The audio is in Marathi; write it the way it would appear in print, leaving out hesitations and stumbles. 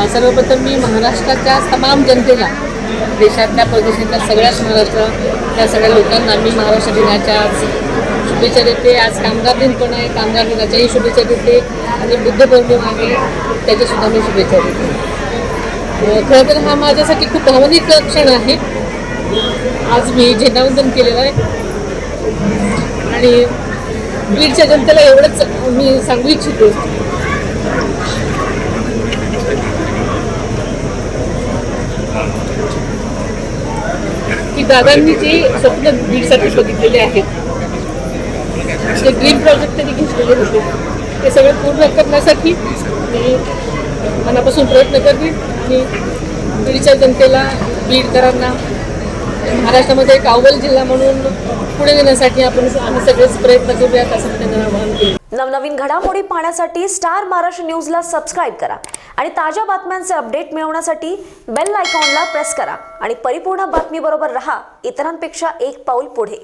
सर्वप्रथम मी महाराष्ट्राच्या तमाम जनतेला, देशातल्या परदेशातल्या सगळ्याच महाराष्ट्रातल्या सगळ्या लोकांना मी महाराष्ट्र दिनाच्या आज शुभेच्छा देते. आज कामगार दिन पण आहे, कामगार दिनाच्याही शुभेच्छा देते आणि बुद्ध पौर्णिमा आहे त्याच्यासुद्धा मी शुभेच्छा देते. खरं तर हा माझ्यासाठी खूप भावनिक क्षण आहे. आज मी झेंडावंदन केलेलं आहे आणि बीडच्या जनतेला एवढंच मी सांगू इच्छितो की दादांनी जे स्वप्न बीडसाठी बघितलेले आहेत, जे ड्रीम प्रोजेक्ट त्यांनी घेतलेले होते, ते सगळे पूर्ण करण्यासाठी मी मनापासून प्रयत्न करते आणि बीडच्या जनतेला, बीडकरांना महाराष्ट्रामध्ये एक अव्वल जिल्हा म्हणून पुढे नेण्यासाठी आम्ही सगळेच प्रयत्न करूयात असं मी त्यांना आवाहन केलं. नवनवीन घडामोडी पाहण्यासाठी स्टार महाराष्ट्र न्यूजला सबस्क्राईब करा आणि ताज्या बातम्यांचे अपडेट मिळवण्यासाठी बेल आयकॉनला प्रेस करा आणि परिपूर्ण बातमीबरोबर रहा, इतरांपेक्षा एक पाऊल पुढे.